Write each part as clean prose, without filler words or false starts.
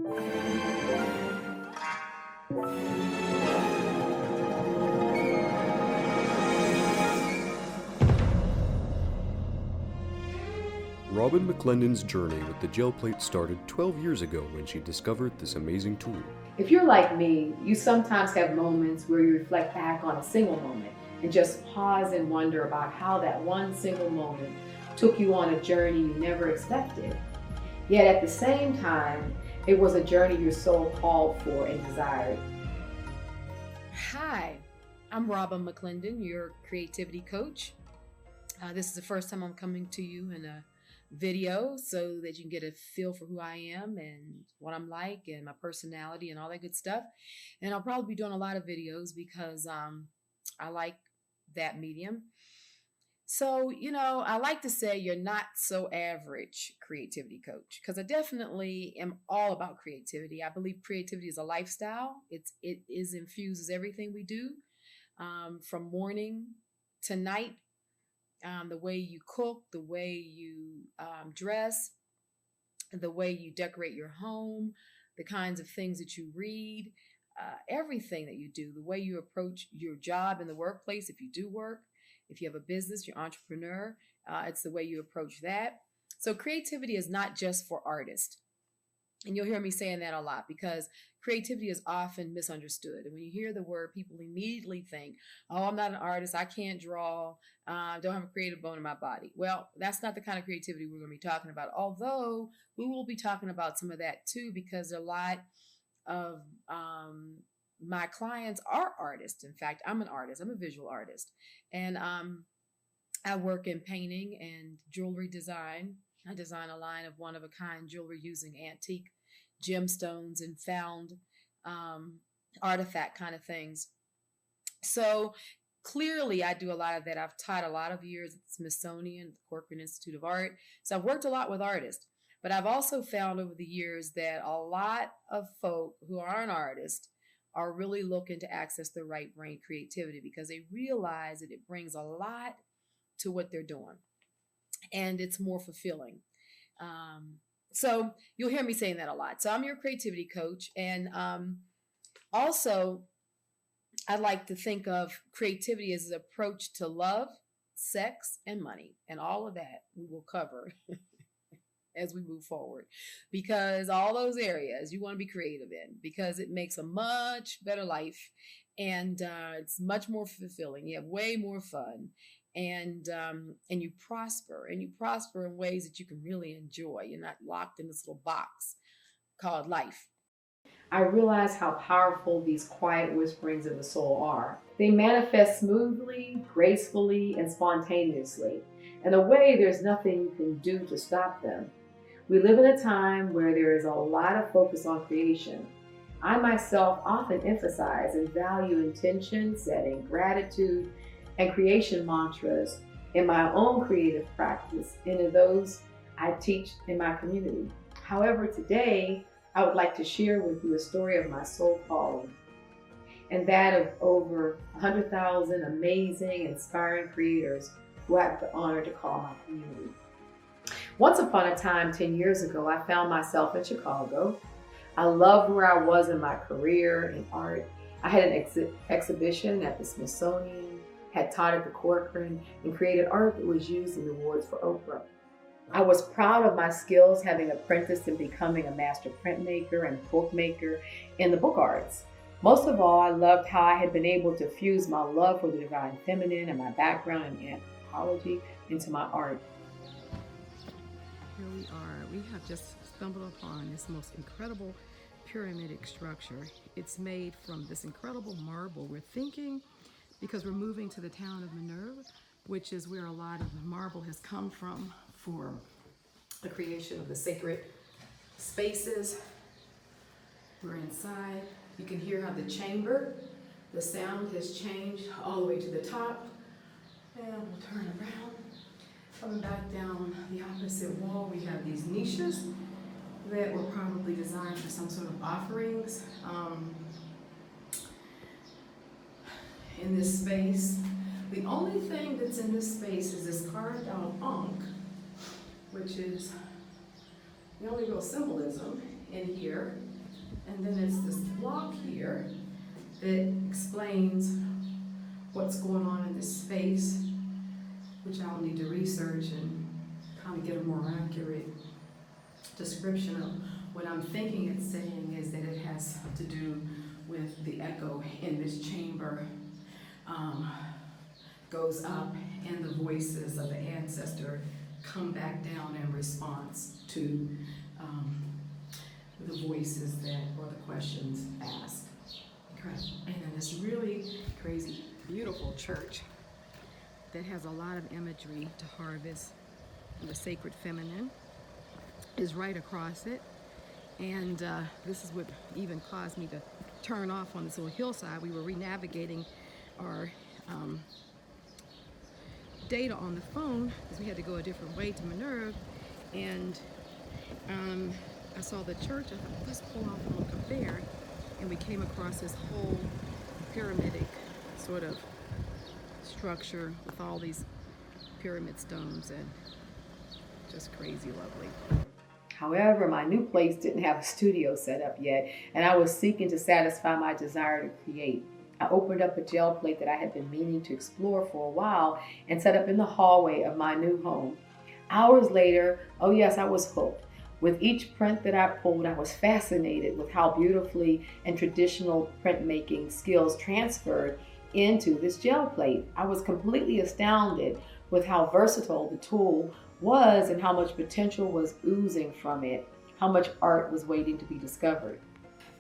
Robin McClendon's journey with the gel plate started 12 years ago when she discovered this amazing tool. If you're like me, you sometimes have moments where you reflect back on a single moment and just pause and wonder about how that one single moment took you on a journey you never expected. Yet at the same time, it was a journey your soul called for and desired. Hi, I'm Robin McClendon, your creativity coach. This is the first time I'm coming to you in a video so that you can get a feel for who I am and what I'm like and my personality and all that good stuff. And I'll probably be doing a lot of videos because I like that medium. So, I like to say you're not so average creativity coach because I definitely am all about creativity. I believe creativity is a lifestyle. It infuses everything we do, from morning to night. The way you cook, the way you dress, the way you decorate your home, the kinds of things that you read, everything that you do, the way you approach your job in the workplace, if you do work, if you have a business, you're an entrepreneur, it's the way you approach that. So creativity is not just for artists. And you'll hear me saying that a lot because creativity is often misunderstood. And when you hear the word, people immediately think, oh, I'm not an artist. I can't draw. Don't have a creative bone in my body. Well, that's not the kind of creativity we're going to be talking about. Although we will be talking about some of that too, because a lot of my clients are artists. In fact, I'm an artist. I'm a visual artist. And I work in painting and jewelry design. I design a line of one-of-a-kind jewelry using antique gemstones and found artifact kind of things. So clearly I do a lot of that. I've taught a lot of years at the Smithsonian, the Corcoran Institute of Art. So I've worked a lot with artists. But I've also found over the years that a lot of folk who aren't artists are really looking to access their right brain creativity because they realize that it brings a lot to what they're doing. And it's more fulfilling. So you'll hear me saying that a lot. So I'm your creativity coach. And also, I like to think of creativity as an approach to love, sex, and money. And all of that we will cover as we move forward. Because all those areas you want to be creative in because it makes a much better life. And it's much more fulfilling. You have way more fun. And you prosper in ways that you can really enjoy. You're not locked in this little box called life. I realize how powerful these quiet whisperings of the soul are. They manifest smoothly, gracefully, and spontaneously. In a way, there's nothing you can do to stop them. We live in a time where there is a lot of focus on creation. I myself often emphasize and value intention setting, gratitude, and creation mantras in my own creative practice and in those I teach in my community. However, today, I would like to share with you a story of my soul calling and that of over 100,000 amazing, inspiring creators who I have the honor to call my community. Once upon a time, 10 years ago, I found myself in Chicago. I loved where I was in my career in art. I had an exhibition at the Smithsonian, had taught at the Corcoran, and created art that was used in awards for Oprah. I was proud of my skills, having apprenticed in becoming a master printmaker and bookmaker in the book arts. Most of all, I loved how I had been able to fuse my love for the divine feminine and my background in anthropology into my art. Here we are. We have just stumbled upon this most incredible pyramidic structure. It's made from this incredible marble. We're thinking, because we're moving to the town of Minerva, which is where a lot of the marble has come from for the creation of the sacred spaces. We're inside. You can hear how the chamber, the sound has changed all the way to the top. And we'll turn around. Coming back down the opposite wall, we have these niches that were probably designed for some sort of offerings. In this space, the only thing that's in this space is this carved out ankh, which is the only real symbolism in here. And then it's this block here that explains what's going on in this space, which I'll need to research and kind of get a more accurate description of what I'm thinking it's saying is that it has to do with the echo in this chamber goes up and the voices of the ancestor come back down in response to the voices that or the questions asked. And then this really crazy, beautiful church that has a lot of imagery to harvest the sacred feminine is right across it. And this is what even caused me to turn off on this little hillside. We were re-navigating our data on the phone because we had to go a different way to Minerve. And I saw the church. I thought, let's pull off and look up there. And we came across this whole pyramidic sort of structure with all these pyramid stones and just crazy lovely. However, my new place didn't have a studio set up yet, and I was seeking to satisfy my desire to create. I opened up a gel plate that I had been meaning to explore for a while and set up in the hallway of my new home. Hours later, oh yes, I was hooked. With each print that I pulled, I was fascinated with how beautifully and traditional printmaking skills transferred into this gel plate. I was completely astounded with how versatile the tool was and how much potential was oozing from it, how much art was waiting to be discovered.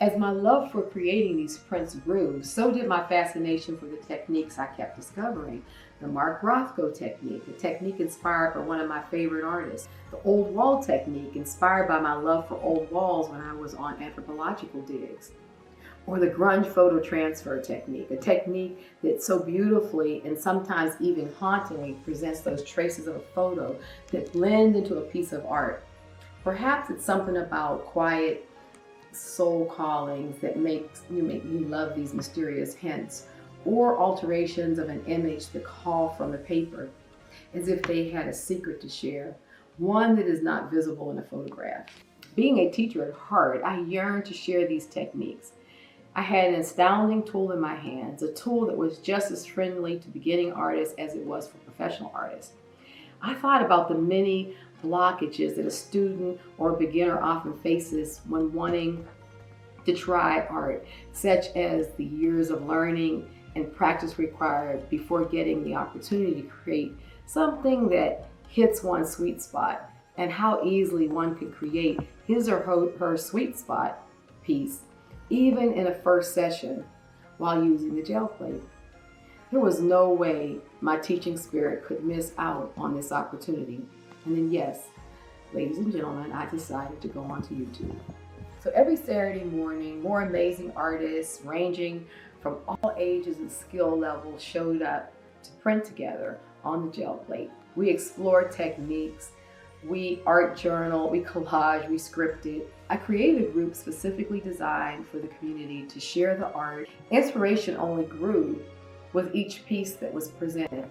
As my love for creating these prints grew, so did my fascination for the techniques I kept discovering. The Mark Rothko technique, a technique inspired by one of my favorite artists. The old wall technique, inspired by my love for old walls when I was on anthropological digs. Or the grunge photo transfer technique, a technique that so beautifully and sometimes even hauntingly presents those traces of a photo that blend into a piece of art. Perhaps it's something about quiet soul callings that make you love these mysterious hints, or alterations of an image that call from the paper, as if they had a secret to share, one that is not visible in a photograph. Being a teacher at heart, I yearned to share these techniques. I had an astounding tool in my hands, a tool that was just as friendly to beginning artists as it was for professional artists. I thought about the many blockages that a student or a beginner often faces when wanting to try art, such as the years of learning and practice required before getting the opportunity to create something that hits one's sweet spot, and how easily one can create his or her sweet spot piece, even in a first session while using the gel plate. There was no way my teaching spirit could miss out on this opportunity. And then yes, ladies and gentlemen, I decided to go onto YouTube. So every Saturday morning, more amazing artists ranging from all ages and skill levels showed up to print together on the gel plate. We explored techniques, we art journal, we collage, we scripted. I created a group specifically designed for the community to share the art. Inspiration only grew with each piece that was presented.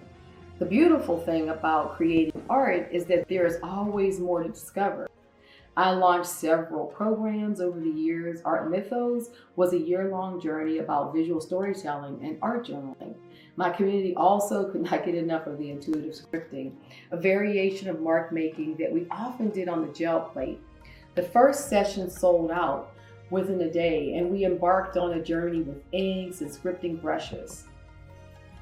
The beautiful thing about creating art is that there is always more to discover. I launched several programs over the years. Art Mythos was a year-long journey about visual storytelling and art journaling. My community also could not get enough of the intuitive scripting, a variation of mark making that we often did on the gel plate. The first session sold out within a day, and we embarked on a journey with inks and scripting brushes.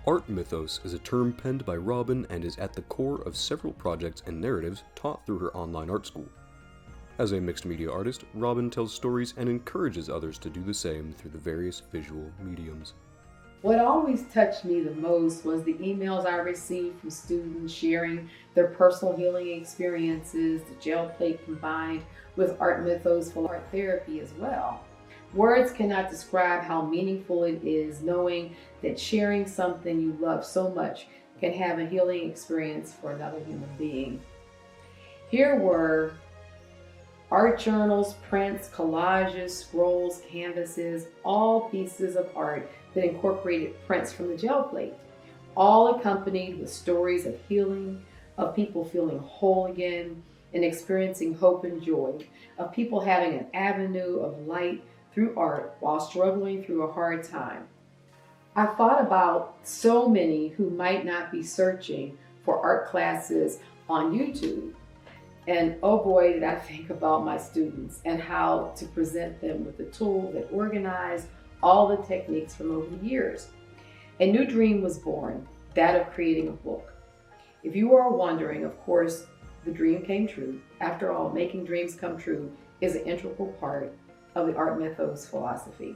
Art mythos is a term penned by Robin and is at the core of several projects and narratives taught through her online art school. As a mixed media artist, Robin tells stories and encourages others to do the same through the various visual mediums. What always touched me the most was the emails I received from students sharing their personal healing experiences, the gel plate combined with Art Mythos for art therapy as well. Words cannot describe how meaningful it is knowing that sharing something you love so much can have a healing experience for another human being. Here were art journals, prints, collages, scrolls, canvases, all pieces of art that incorporated prints from the gel plate, all accompanied with stories of healing, of people feeling whole again and experiencing hope and joy, of people having an avenue of light through art while struggling through a hard time. I thought about so many who might not be searching for art classes on YouTube. And oh boy, did I think about my students and how to present them with a tool that organized all the techniques from over the years. A new dream was born, that of creating a book. If you are wondering, of course, the dream came true. After all, making dreams come true is an integral part of the art mythos philosophy.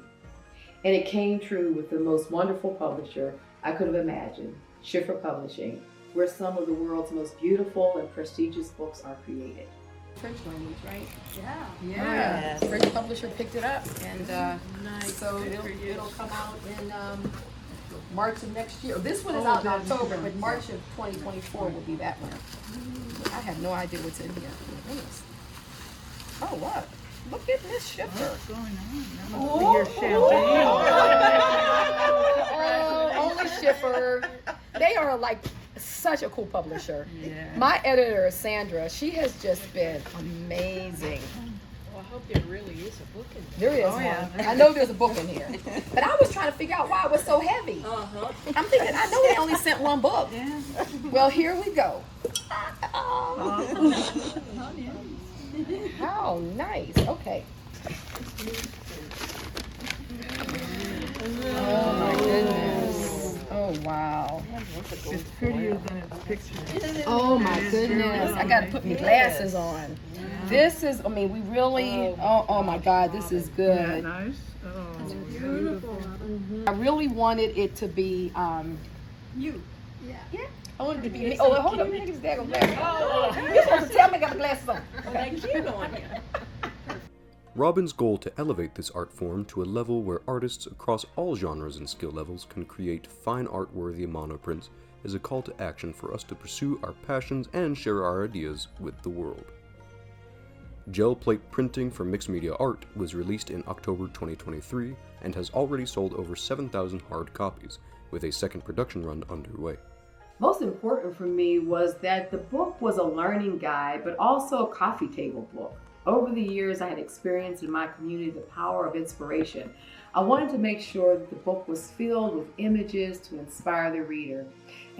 And it came true with the most wonderful publisher I could have imagined, Schiffer Publishing, where some of the world's most beautiful and prestigious books are created. French language, right? Yeah. Yeah. French publisher picked it up, and Nice. so Good for you. it'll come out in March of next year. This one is out in October, but March of 2024 will be that one. I have no idea what's in here. Oh, what? Look at Miss Schiffer. What's going on? Oh, Your champagne. oh, only Schiffer. They are like such a cool publisher. Yeah. My editor, Sandra, she has just been amazing. Well, I hope there really is a book in there. There is Oh, yeah. one. I know there's a book in here. But I was trying to figure out why it was so heavy. Uh-huh. I'm thinking, I know they only sent one book. Yeah. Well, here we go. How nice. Okay. Oh my goodness. Oh wow. It's prettier than its picture. Oh my goodness. I gotta put my glasses on. This is, I mean, we really, oh my God, this is Yeah, good. nice. Oh, beautiful. I really wanted it to be, You. yeah. I wanted it to be me. Oh, hold up, let me get this daggone glasses. You're supposed to tell me I got the glasses on. Well, that cute on you. Robin's goal to elevate this art form to a level where artists across all genres and skill levels can create fine art-worthy monoprints is a call to action for us to pursue our passions and share our ideas with the world. Gel plate printing for mixed media art was released in October 2023 and has already sold over 7,000 hard copies, with a second production run underway. Most important for me was that the book was a learning guide, but also a coffee table book. Over the years, I had experienced in my community the power of inspiration. I wanted to make sure that the book was filled with images to inspire the reader,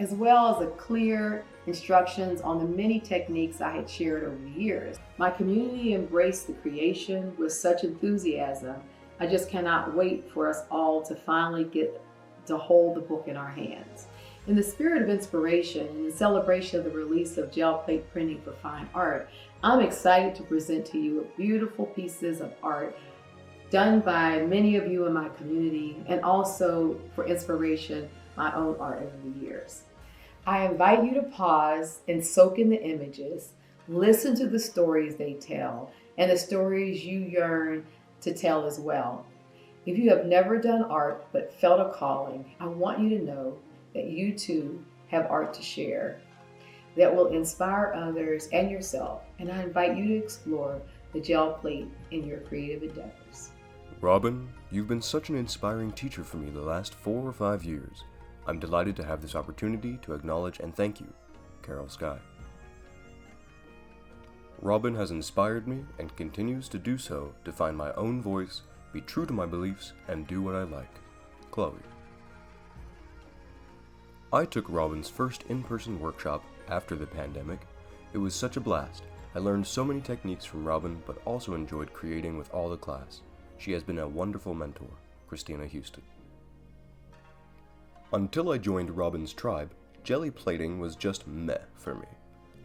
as well as clear instructions on the many techniques I had shared over the years. My community embraced the creation with such enthusiasm. I just cannot wait for us all to finally get to hold the book in our hands. In the spirit of inspiration and in celebration of the release of gel plate printing for fine art, I'm excited to present to you beautiful pieces of art done by many of you in my community, and also for inspiration, my own art over the years. I invite you to pause and soak in the images, listen to the stories they tell, and the stories you yearn to tell as well. If you have never done art but felt a calling, I want you to know that you too have art to share that will inspire others and yourself, and I invite you to explore the gel plate in your creative endeavors. Robin, you've been such an inspiring teacher for me the last 4 or 5 years. I'm delighted to have this opportunity to acknowledge and thank you, Carol Sky. Robin has inspired me and continues to do so to find my own voice, be true to my beliefs, and do what I like. Chloe. I took Robin's first in-person workshop after the pandemic. It was such a blast. I learned so many techniques from Robin, but also enjoyed creating with all the class. She has been a wonderful mentor. Christina Houston. Until I joined Robin's tribe, jelly plating was just meh for me.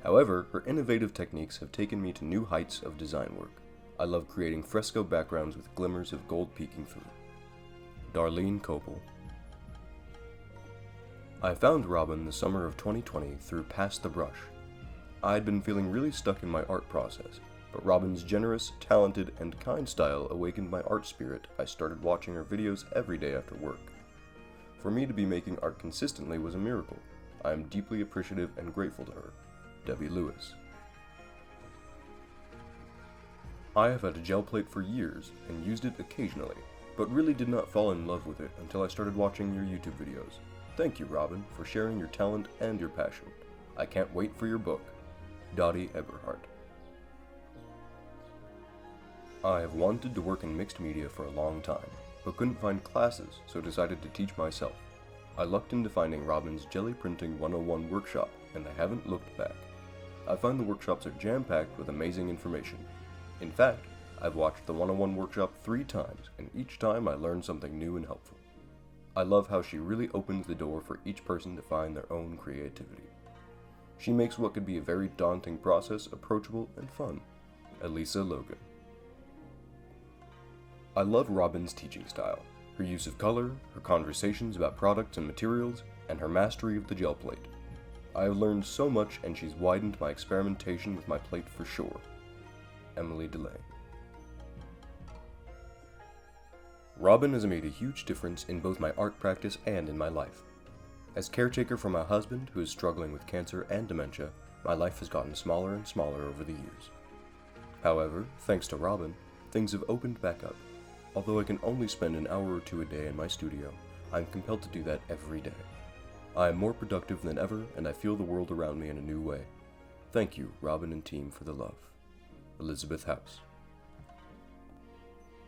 However, her innovative techniques have taken me to new heights of design work. I love creating fresco backgrounds with glimmers of gold peeking through. Darlene Copel. I found Robin the summer of 2020 through Pass the Brush. I'd been feeling really stuck in my art process, but Robin's generous, talented, and kind style awakened my art spirit. I started watching her videos every day after work. For me to be making art consistently was a miracle. I am deeply appreciative and grateful to her. Debbie Lewis. I have had a gel plate for years and used it occasionally, but really did not fall in love with it until I started watching your YouTube videos. Thank you, Robin, for sharing your talent and your passion. I can't wait for your book. Dottie Eberhardt. I have wanted to work in mixed media for a long time, but couldn't find classes, so decided to teach myself. I lucked into finding Robin's Jelly Printing 101 workshop, and I haven't looked back. I find the workshops are jam-packed with amazing information. In fact, I've watched the 101 workshop 3 times, and each time I learned something new and helpful. I love how she really opens the door for each person to find their own creativity. She makes what could be a very daunting process approachable and fun. Elisa Logan. I love Robin's teaching style, her use of color, her conversations about products and materials, and her mastery of the gel plate. I have learned so much, and she's widened my experimentation with my plate for sure. Emily DeLay. Robin has made a huge difference in both my art practice and in my life. As caretaker for my husband, who is struggling with cancer and dementia, my life has gotten smaller and smaller over the years. However, thanks to Robin, things have opened back up. Although I can only spend an hour or 2 a day in my studio, I am compelled to do that every day. I am more productive than ever, and I feel the world around me in a new way. Thank you, Robin and team, for the love. Elizabeth House.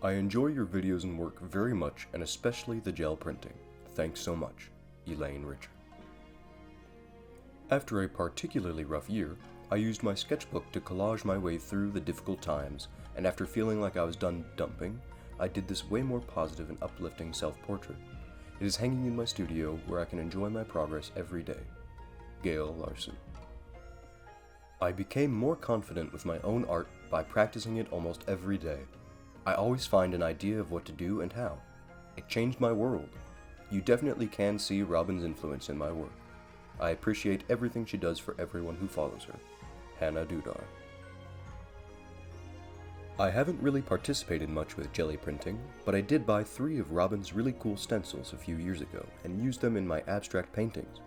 I enjoy your videos and work very much, and especially the gel printing. Thanks so much. Elaine Richard. After a particularly rough year, I used my sketchbook to collage my way through the difficult times, and after feeling like I was done dumping, I did this way more positive and uplifting self-portrait. It is hanging in my studio where I can enjoy my progress every day. Gail Larson. I became more confident with my own art by practicing it almost every day. I always find an idea of what to do and how. It changed my world. You definitely can see Robin's influence in my work. I appreciate everything she does for everyone who follows her. Hannah Dudar. I haven't really participated much with jelly printing, but I did buy 3 of Robin's really cool stencils a few years ago and used them in my abstract paintings.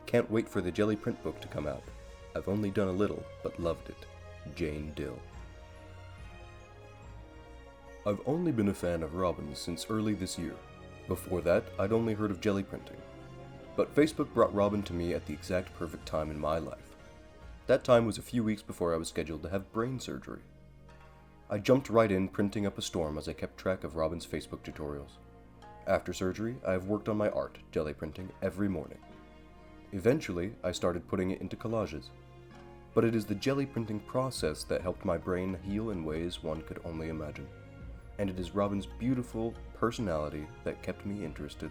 Can't wait for the jelly print book to come out. I've only done a little, but loved it. Jane Dill. I've only been a fan of Robin's since early this year. Before that, I'd only heard of jelly printing. But Facebook brought Robin to me at the exact perfect time in my life. That time was a few weeks before I was scheduled to have brain surgery. I jumped right in, printing up a storm as I kept track of Robin's Facebook tutorials. After surgery, I have worked on my art, jelly printing, every morning. Eventually, I started putting it into collages. But it is the jelly printing process that helped my brain heal in ways one could only imagine. And it is Robin's beautiful personality that kept me interested.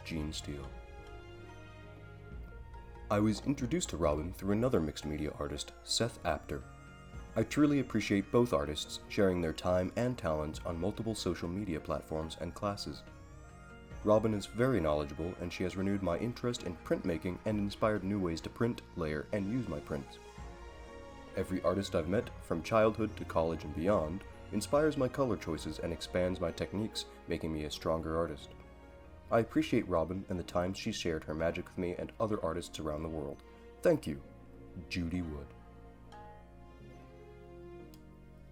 Jean Steele. I was introduced to Robin through another mixed media artist, Seth Apter. I truly appreciate both artists sharing their time and talents on multiple social media platforms and classes. Robin is very knowledgeable, and she has renewed my interest in printmaking and inspired new ways to print, layer, and use my prints. Every artist I've met, from childhood to college and beyond, inspires my color choices and expands my techniques, making me a stronger artist. I appreciate Robin and the times she's shared her magic with me and other artists around the world. Thank you, Judy Wood.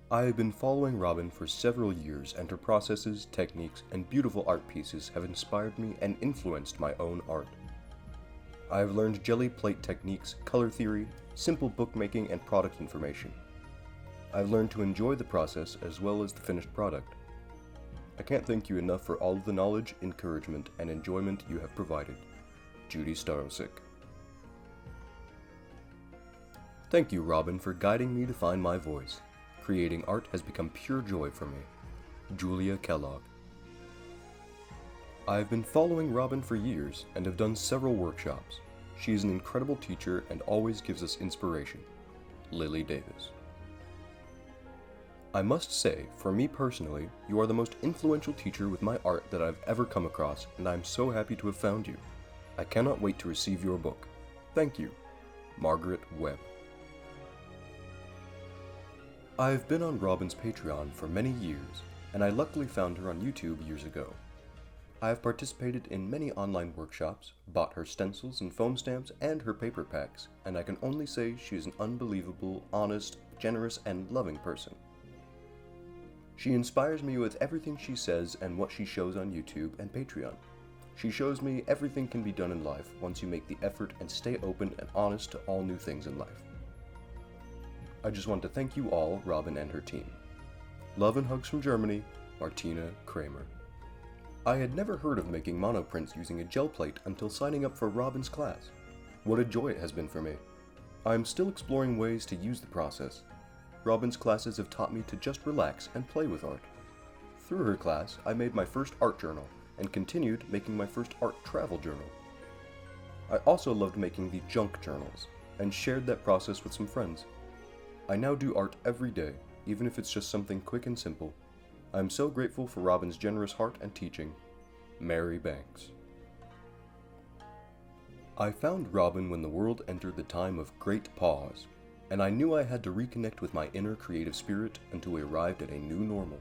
I have been following Robin for several years, and her processes, techniques, and beautiful art pieces have inspired me and influenced my own art. I have learned jelly plate techniques, color theory, simple bookmaking, and product information. I've learned to enjoy the process as well as the finished product. I can't thank you enough for all of the knowledge, encouragement, and enjoyment you have provided. Judy Starosick. Thank you, Robin, for guiding me to find my voice. Creating art has become pure joy for me. Julia Kellogg. I have been following Robin for years and have done several workshops. She is an incredible teacher and always gives us inspiration. Lily Davis. I must say, for me personally, you are the most influential teacher with my art that I've ever come across, and I am so happy to have found you. I cannot wait to receive your book. Thank you. Margaret Webb. I have been on Robin's Patreon for many years, and I luckily found her on YouTube years ago. I have participated in many online workshops, bought her stencils and foam stamps, and her paper packs, and I can only say she is an unbelievable, honest, generous, and loving person. She inspires me with everything she says and what she shows on YouTube and Patreon. She shows me everything can be done in life once you make the effort and stay open and honest to all new things in life. I just want to thank you all, Robin and her team. Love and hugs from Germany, Martina Kramer. I had never heard of making monoprints using a gel plate until signing up for Robin's class. What a joy it has been for me. I am still exploring ways to use the process. Robin's classes have taught me to just relax and play with art. Through her class, I made my first art journal and continued making my first art travel journal. I also loved making the junk journals and shared that process with some friends. I now do art every day, even if it's just something quick and simple. I am so grateful for Robin's generous heart and teaching. Mary Banks. I found Robin when the world entered the time of great pause, and I knew I had to reconnect with my inner creative spirit until we arrived at a new normal.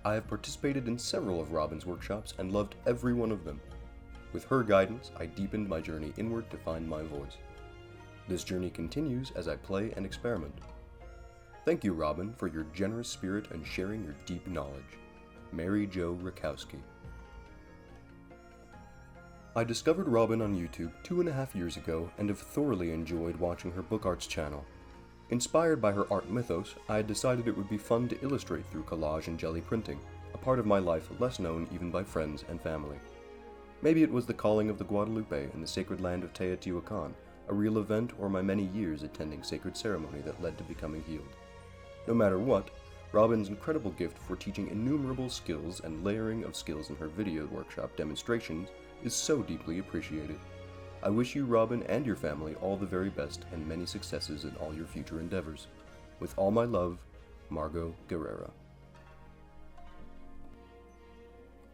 I have participated in several of Robin's workshops and loved every one of them. With her guidance, I deepened my journey inward to find my voice. This journey continues as I play and experiment. Thank you, Robin, for your generous spirit and sharing your deep knowledge. Mary Jo Rakowski. I discovered Robin on YouTube 2.5 years ago and have thoroughly enjoyed watching her book arts channel. Inspired by her art mythos, I had decided it would be fun to illustrate through collage and jelly printing, a part of my life less known even by friends and family. Maybe it was the calling of the Guadalupe in the sacred land of Teotihuacan, a real event, or my many years attending sacred ceremony that led to becoming healed. No matter what, Robin's incredible gift for teaching innumerable skills and layering of skills in her video workshop demonstrations is so deeply appreciated. I wish you, Robin, and your family all the very best and many successes in all your future endeavors. With all my love, Margot Guerrera.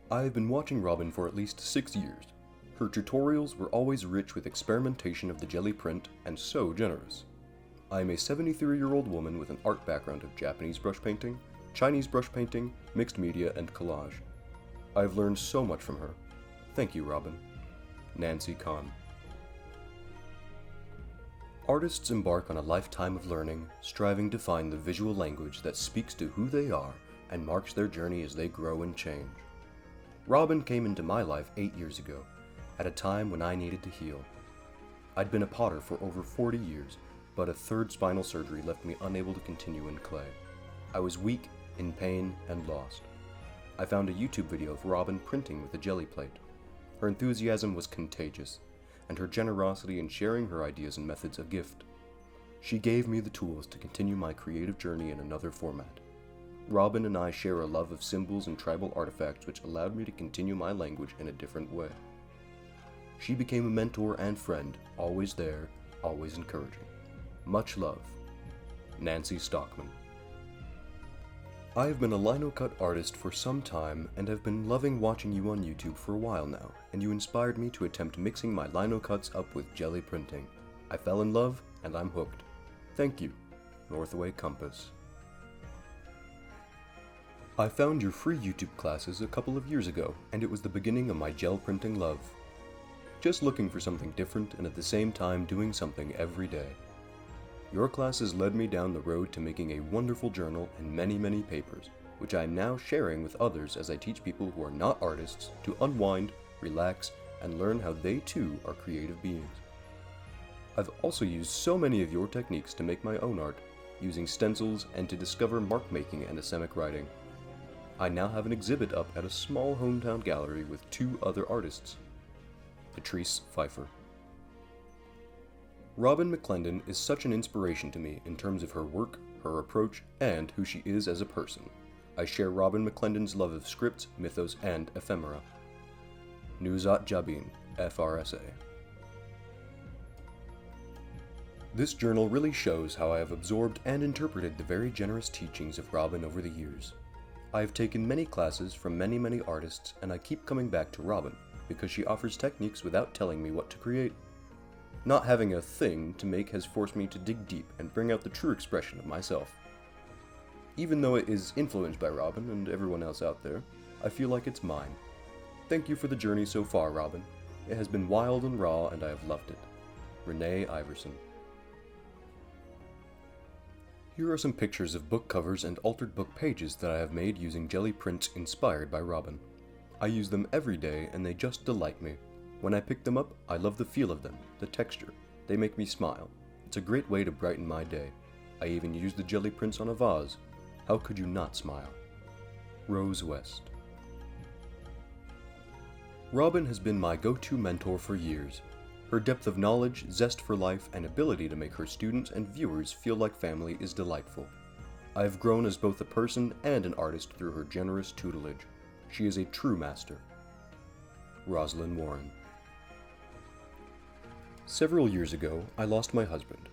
I have been watching Robin for at least 6 years. Her tutorials were always rich with experimentation of the jelly print and so generous. I am a 73-year-old woman with an art background of Japanese brush painting, Chinese brush painting, mixed media, and collage. I have learned so much from her. Thank you, Robin. Nancy Kahn. Artists embark on a lifetime of learning, striving to find the visual language that speaks to who they are and marks their journey as they grow and change. Robin came into my life 8 years ago, at a time when I needed to heal. I'd been a potter for over 40 years, but a third spinal surgery left me unable to continue in clay. I was weak, in pain, and lost. I found a YouTube video of Robin printing with a jelly plate. Her enthusiasm was contagious, and her generosity in sharing her ideas and methods a gift. She gave me the tools to continue my creative journey in another format. Robin and I share a love of symbols and tribal artifacts which allowed me to continue my language in a different way. She became a mentor and friend, always there, always encouraging. Much love. Nancy Stockman. I have been a lino-cut artist for some time and have been loving watching you on YouTube for a while now, and you inspired me to attempt mixing my lino cuts up with jelly printing. I fell in love, and I'm hooked. Thank you, Northway Compass. I found your free YouTube classes a couple of years ago, and it was the beginning of my gel printing love. Just looking for something different and at the same time doing something every day. Your classes led me down the road to making a wonderful journal and many papers, which I am now sharing with others as I teach people who are not artists to unwind, relax, and learn how they too are creative beings. I've also used so many of your techniques to make my own art, using stencils and to discover mark making and asemic writing. I now have an exhibit up at a small hometown gallery with 2 other artists. Patrice Pfeiffer. Robin McClendon is such an inspiration to me in terms of her work, her approach, and who she is as a person. I share Robin McClendon's love of scripts, mythos, and ephemera. Nuzat Jabin, FRSA. This journal really shows how I have absorbed and interpreted the very generous teachings of Robin over the years. I have taken many classes from many artists, and I keep coming back to Robin because she offers techniques without telling me what to create. Not having a thing to make has forced me to dig deep and bring out the true expression of myself. Even though it is influenced by Robin and everyone else out there, I feel like it's mine. Thank you for the journey so far, Robin. It has been wild and raw, and I have loved it. Renee Iverson. Here are some pictures of book covers and altered book pages that I have made using jelly prints inspired by Robin. I use them every day and they just delight me. When I pick them up, I love the feel of them, the texture. They make me smile. It's a great way to brighten my day. I even use the jelly prints on a vase. How could you not smile? Rose West. Robin has been my go-to mentor for years. Her depth of knowledge, zest for life, and ability to make her students and viewers feel like family is delightful. I have grown as both a person and an artist through her generous tutelage. She is a true master. Rosalind Warren. Several years ago, I lost my husband.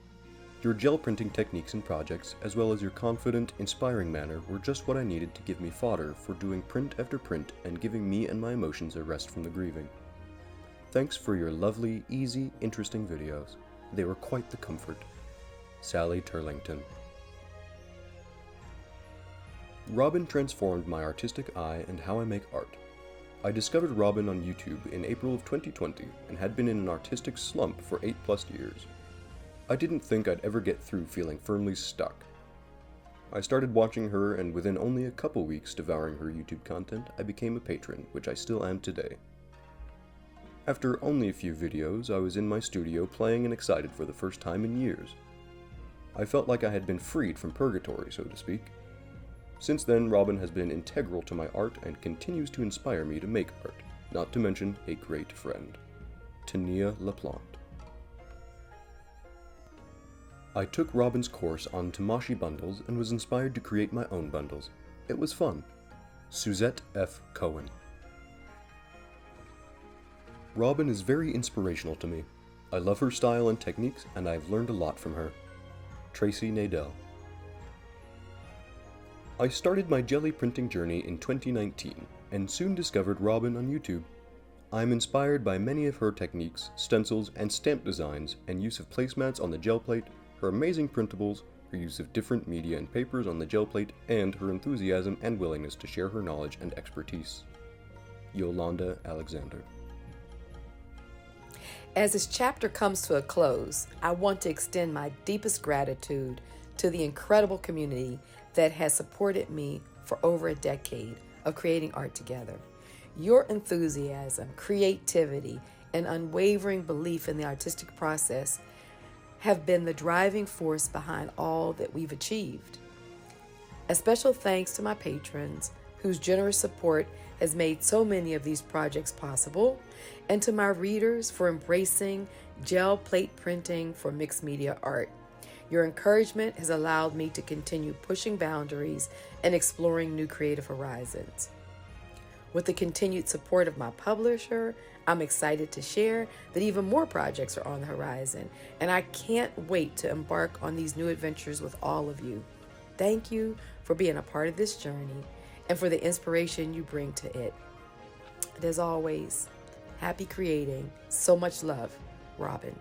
Your gel printing techniques and projects, as well as your confident, inspiring manner, were just what I needed to give me fodder for doing print after print and giving me and my emotions a rest from the grieving. Thanks for your lovely, easy, interesting videos. They were quite the comfort. Sally Turlington. Robin transformed my artistic eye and how I make art. I discovered Robin on YouTube in April of 2020 and had been in an artistic slump for 8+ years. I didn't think I'd ever get through feeling firmly stuck. I started watching her, and within only a couple weeks devouring her YouTube content, I became a patron, which I still am today. After only a few videos, I was in my studio playing and excited for the first time in years. I felt like I had been freed from purgatory, so to speak. Since then, Robin has been integral to my art and continues to inspire me to make art, not to mention a great friend. Tania LaPlante. I took Robin's course on Tamashii bundles and was inspired to create my own bundles. It was fun. Suzette F. Cohen. Robin is very inspirational to me. I love her style and techniques, and I've learned a lot from her. Tracy Nadell. I started my jelly printing journey in 2019 and soon discovered Robin on YouTube. I'm inspired by many of her techniques, stencils, and stamp designs and use of placemats on the gel plate, her amazing printables, her use of different media and papers on the gel plate, and her enthusiasm and willingness to share her knowledge and expertise. Yolanda Alexander. As this chapter comes to a close, I want to extend my deepest gratitude to the incredible community that has supported me for over a decade of creating art together. Your enthusiasm, creativity, and unwavering belief in the artistic process have been the driving force behind all that we've achieved. A special thanks to my patrons, whose generous support has made so many of these projects possible, and to my readers for embracing gel plate printing for mixed media art. Your encouragement has allowed me to continue pushing boundaries and exploring new creative horizons. With the continued support of my publisher, I'm excited to share that even more projects are on the horizon, and I can't wait to embark on these new adventures with all of you. Thank you for being a part of this journey and for the inspiration you bring to it. And as always, happy creating. So much love, Robin.